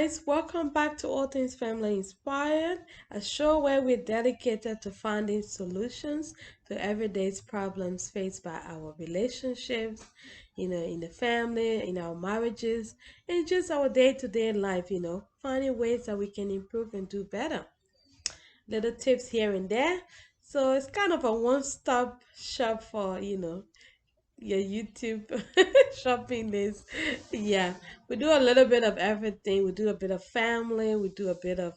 guys, welcome back to All Things Family Inspired, a show where we're dedicated to finding solutions to everyday problems faced by our relationships, in the family, in our marriages, and just our day-to-day life, finding ways that we can improve and do better. Little tips here and there. So it's kind of a one-stop shop for, your YouTube shopping list. Yeah, we do a little bit of everything. We do a bit of family, we do a bit of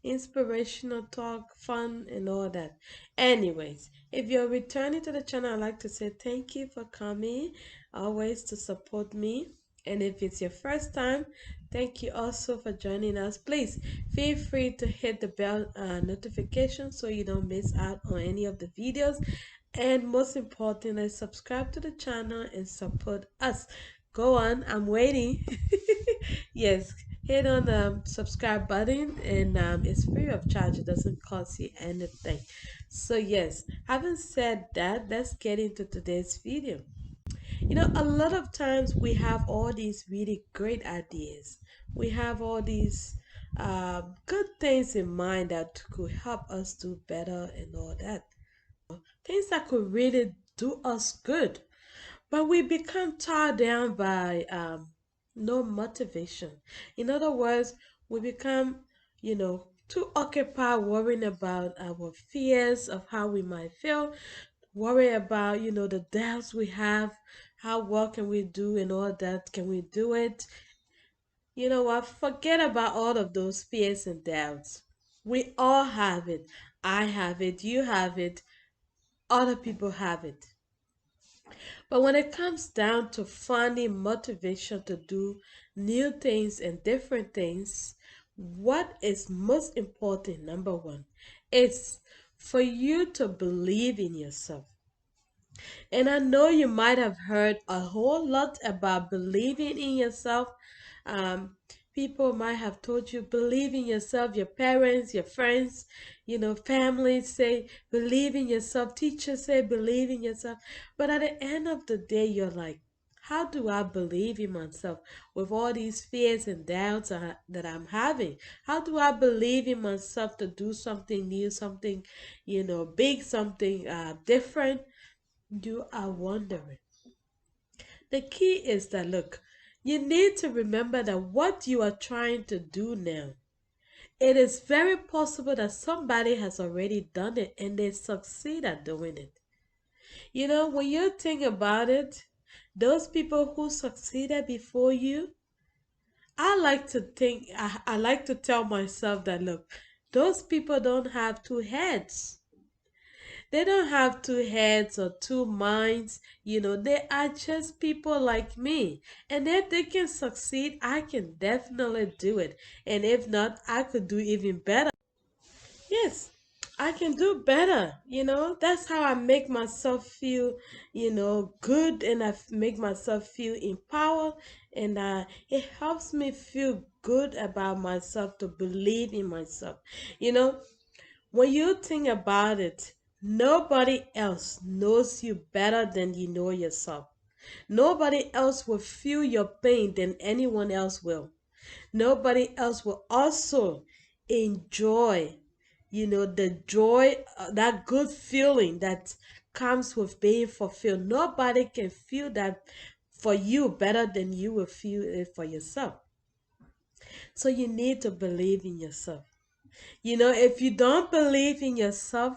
inspirational talk, fun, and all that. Anyways, if you're returning to the channel, I'd like to say thank you for coming, always to support me. And if it's your first time, thank you also for joining us. Please feel free to hit the bell notification so you don't miss out on any of the videos, and most importantly, subscribe to the channel and support us. Go on, I'm waiting. Yes, hit on the subscribe button, and it's free of charge. It doesn't cost you anything. So yes, having said that, let's get into today's video. A lot of times we have all these really great ideas. We have all these good things in mind that could help us do better and all that, things that could really do us good. But we become tired down by no motivation. In other words, we become, too occupied worrying about our fears of how we might feel, worry about, the doubts we have, how well can we do and all that, can we do it? You know what? Forget about all of those fears and doubts. We all have it. I have it, you have it, other people have it. But when it comes down to finding motivation to do new things and different things, what is most important, number one, is for you to believe in yourself. And I know you might have heard a whole lot about believing in yourself. Um, People might have told you, believe in yourself. Your parents, your friends, family say, believe in yourself. Teachers say, believe in yourself. But at the end of the day, you're like, how do I believe in myself with all these fears and doubts that I'm having? How do I believe in myself to do something new, something, big, something different? You are wondering. The key is that, look, you need to remember that what you are trying to do now, it is very possible that somebody has already done it and they succeed at doing it. When you think about it, those people who succeeded before you, I like to tell myself that, look, those people don't have two heads. They don't have two heads or two minds. They are just people like me. And if they can succeed, I can definitely do it. And if not, I could do even better. Yes, I can do better. That's how I make myself feel, good, and make myself feel empowered. And it helps me feel good about myself, to believe in myself. You know, when you think about it, nobody else knows you better than you know yourself. Nobody else will feel your pain than anyone else will. Nobody else will also enjoy, the joy, that good feeling that comes with being fulfilled. Nobody can feel that for you better than you will feel it for yourself. So you need to believe in yourself. If you don't believe in yourself,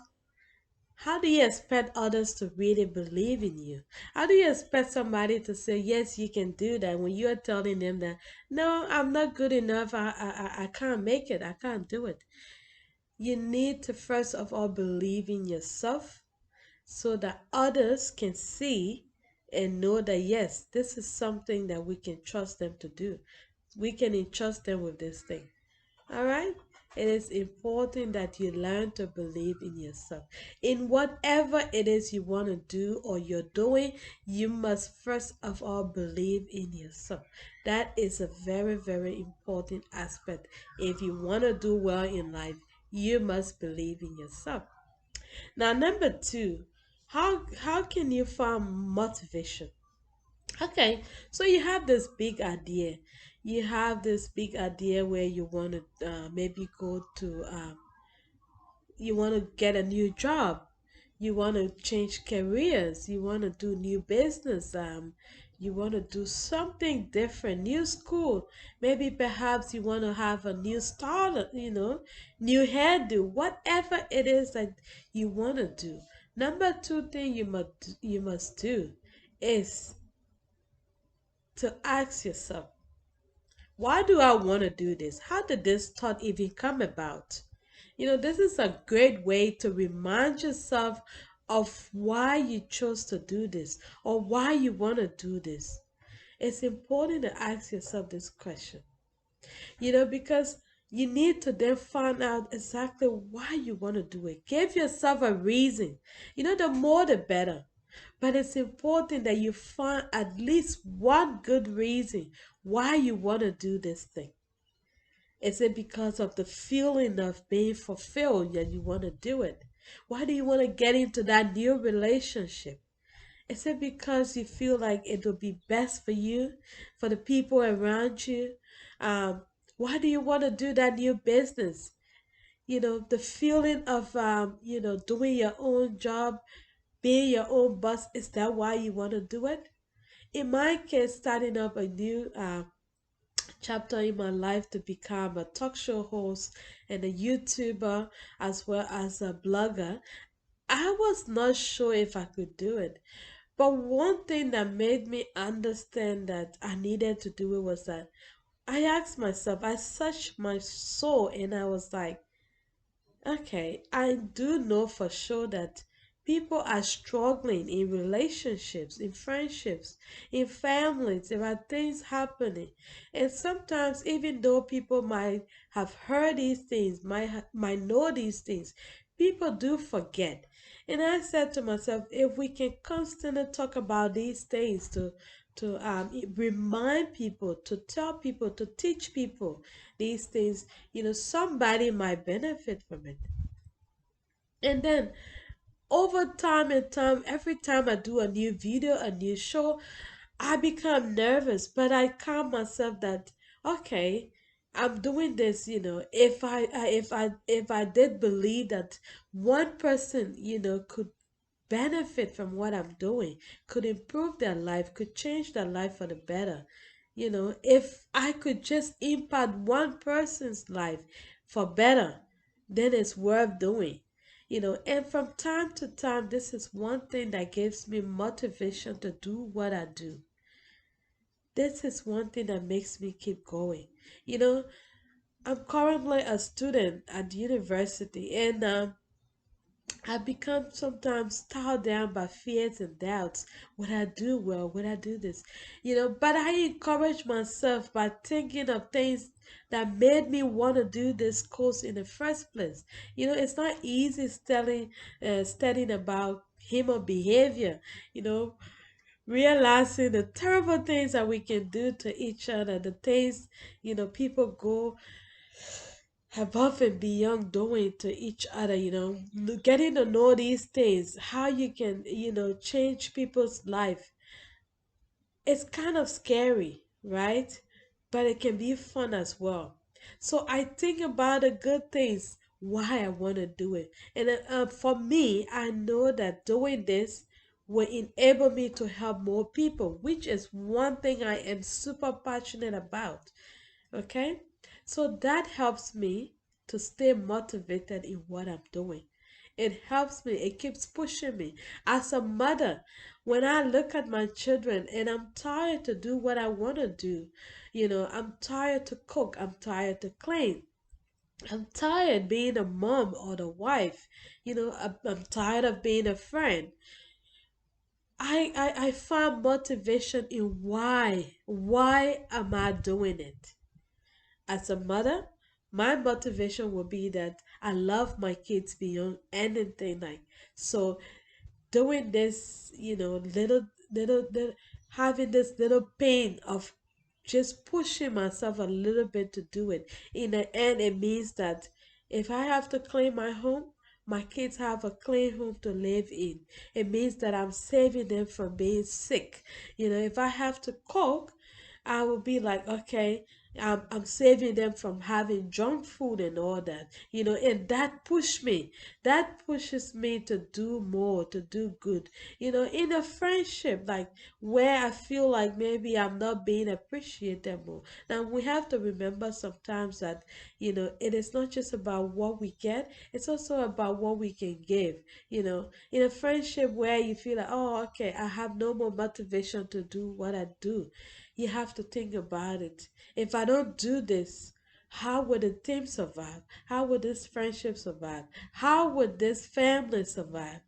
how do you expect others to really believe in you? How do you expect somebody to say, yes, you can do that, when you are telling them that, no, I'm not good enough, I can't make it, I can't do it? You need to first of all believe in yourself so that others can see and know that, yes, this is something that we can trust them to do. We can entrust them with this thing. All right? It is important that you learn to believe in yourself. In whatever it is you want to do or you're doing, you must first of all believe in yourself. That is a very, very important aspect. If you want to do well in life, you must believe in yourself. Now, number two, how can you find motivation? Okay, so you have this big idea. you have this big idea where you want to maybe go to you want to get a new job, you want to change careers, you want to do new business, you want to do something different, new school, maybe perhaps you want to have a new style, new hairdo, whatever it is that you want to do. Number two thing you must do is to ask yourself, why do I want to do this? How did this thought even come about? This is a great way to remind yourself of why you chose to do this or why you want to do this. It's important to ask yourself this question, because you need to then find out exactly why you want to do it. Give yourself a reason. The more the better. But it's important that you find at least one good reason why you want to do this thing. Is it because of the feeling of being fulfilled that you want to do it? Why do you want to get into that new relationship? Is it because you feel like it will be best for you, for the people around you? Um, why do you want to do that new business? The feeling of, doing your own job, being your own boss, is that why you want to do it? In my case, starting up a new chapter in my life to become a talk show host and a YouTuber as well as a blogger, I was not sure if I could do it. But one thing that made me understand that I needed to do it was that I asked myself, I searched my soul and I was like, okay, I do know for sure that people are struggling in relationships, in friendships, in families. There are things happening. And sometimes, even though people might have heard these things, might know these things, people do forget. And I said to myself, if we can constantly talk about these things to remind people, to tell people, to teach people these things, somebody might benefit from it. And then over time and time, every time I do a new video, a new show, I become nervous, but I calm myself that okay, I'm doing this. If I did believe that one person could benefit from what I'm doing, could improve their life, could change their life for the better. If I could just impact one person's life for better, then it's worth doing. And from time to time, this is one thing that gives me motivation to do what I do. This is one thing that makes me keep going. You know, I'm currently a student at university, and I become sometimes tied down by fears and doubts. Would I do well? Would I do this? But I encourage myself by thinking of things that made me want to do this course in the first place. It's not easy studying about human behavior, you know, realizing the terrible things that we can do to each other, the things, people go above and beyond doing to each other, getting to know these things, how you can, change people's life. It's kind of scary, right? But it can be fun as well. So I think about the good things, why I want to do it. And for me, I know that doing this will enable me to help more people, which is one thing I am super passionate about. Okay? So that helps me to stay motivated in what I'm doing. It helps me, it keeps pushing me. As a mother, when I look at my children and I'm tired to do what I want to do, I'm tired to cook, I'm tired to clean. I'm tired being a mom or the wife. I'm tired of being a friend. I find motivation in why. Why am I doing it? As a mother, my motivation will be that I love my kids beyond anything. Like, so doing this, little, having this little pain of just pushing myself a little bit to do it. In the end, it means that if I have to clean my home, my kids have a clean home to live in. It means that I'm saving them from being sick. If I have to cook, I will be like, okay, I'm saving them from having junk food and all that, and that pushes me to do more, to do good, in a friendship, like where I feel like maybe I'm not being appreciated more. Now we have to remember sometimes that, it is not just about what we get, it's also about what we can give, in a friendship where you feel like, oh, okay, I have no more motivation to do what I do. You have to think about it. If I don't do this, how would the team survive? How would this friendship survive? How would this family survive?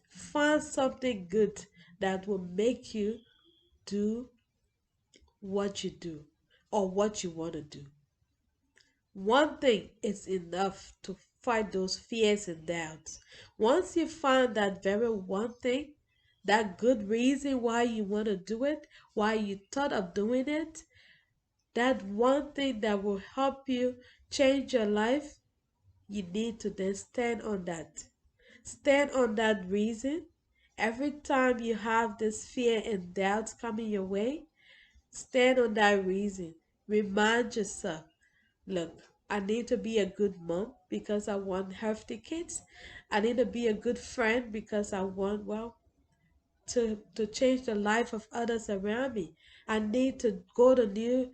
Find something good that will make you do what you do or what you want to do. One thing is enough to fight those fears and doubts. Once you find that very one thing, that good reason why you want to do it, why you thought of doing it, that one thing that will help you change your life, you need to then stand on that. Stand on that reason. Every time you have this fear and doubts coming your way, stand on that reason. Remind yourself, look, I need to be a good mom because I want healthy kids. I need to be a good friend because I want, well, to change the life of others around me. I need to go to new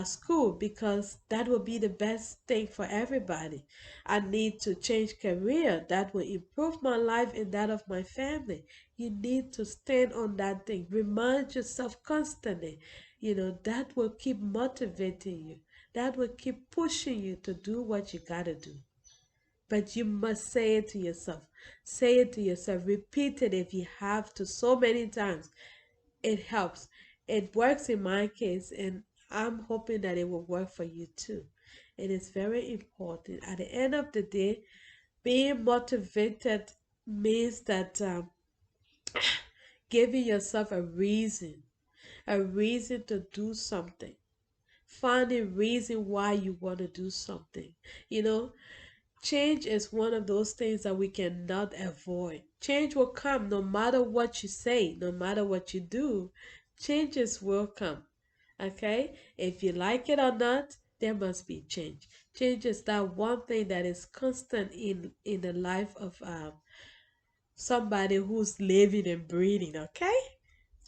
school because that will be the best thing for everybody. I need to change career that will improve my life and that of my family. You need to stand on that thing. Remind yourself constantly. That will keep motivating you. That will keep pushing you to do what you gotta do. But you must say it to yourself. Say it to yourself. Repeat it if you have to so many times. It helps. It works in my case, and I'm hoping that it will work for you too. It is very important. At the end of the day, being motivated means that giving yourself a reason to do something. Finding reason why you want to do something. You know, Change is one of those things that we cannot avoid. Change will come no matter what you say, no matter what you do. Changes will come. Okay? If you like it or not, there must be change. Change is that one thing that is constant in the life of somebody who's living and breathing. Okay?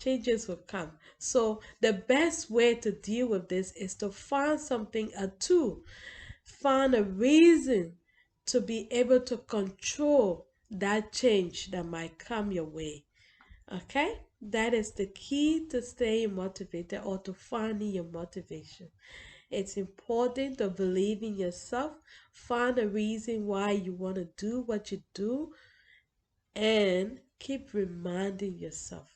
Changes will come. So the best way to deal with this is to find something, a tool, find a reason to be able to control that change that might come your way. Okay? That is the key to staying motivated or to finding your motivation. It's important to believe in yourself, find a reason why you want to do what you do, and keep reminding yourself.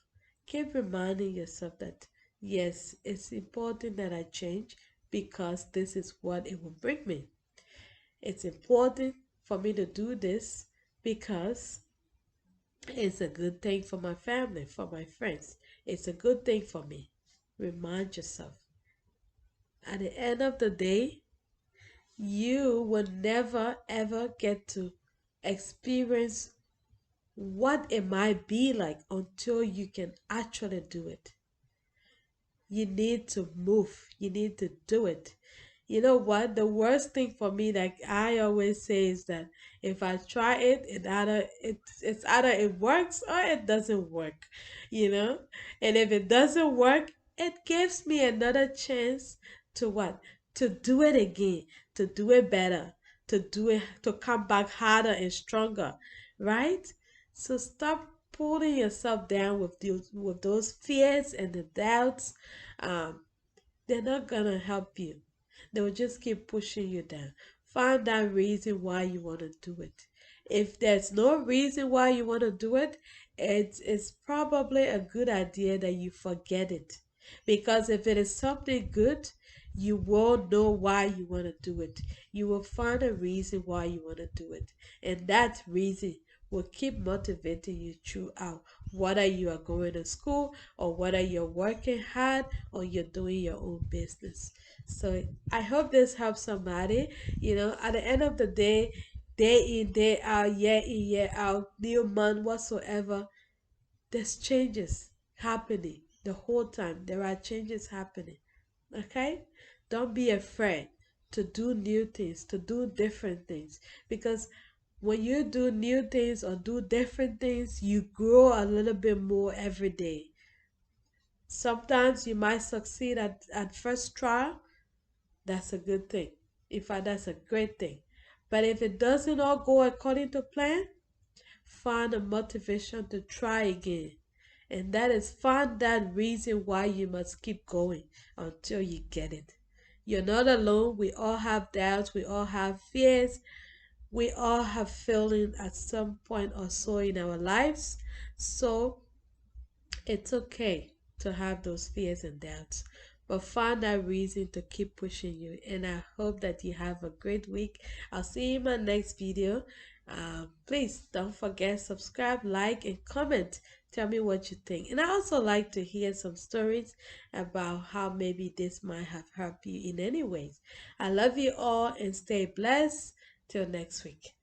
Keep reminding yourself that yes, it's important that I change because this is what it will bring me. It's important for me to do this because it's a good thing for my family, for my friends. It's a good thing for me. Remind yourself. At the end of the day, you will never ever get to experience what it might be like until you can actually do it. You need to move. You need to do it. You know what? The worst thing for me, like I always say, is that if I try it, it's either it works or it doesn't work. You know, and if it doesn't work, it gives me another chance to what? To do it again, to do it better, to come back harder and stronger, right? So stop pulling yourself down with those fears and the doubts. Um, they're not gonna help you. They will just keep pushing you down. Find that reason why you want to do it. If there's no reason why you want to do it, it's probably a good idea that you forget it. Because if it is something good, you will know why you want to do it. You will find a reason why you want to do it. And that reason will keep motivating you throughout, whether you are going to school or whether you're working hard or you're doing your own business. So I hope this helps somebody. At the end of the day in, day out, year in, year out, new month, whatsoever, there's changes happening the whole time. There are changes happening. Okay? Don't be afraid to do new things, to do different things. Because when you do new things or do different things, you grow a little bit more every day. Sometimes you might succeed at first trial. That's a good thing. In fact, that's a great thing. But if it doesn't all go according to plan, find a motivation to try again. And that is find that reason why you must keep going until you get it. You're not alone. We all have doubts. We all have fears. We all have failing at some point or so in our lives. So it's okay to have those fears and doubts, but find that reason to keep pushing you. And I hope that you have a great week. I'll see you in my next video. Please don't forget subscribe, like, and comment. Tell me what you think. And I also like to hear some stories about how maybe this might have helped you in any ways. I love you all and stay blessed. Till next week.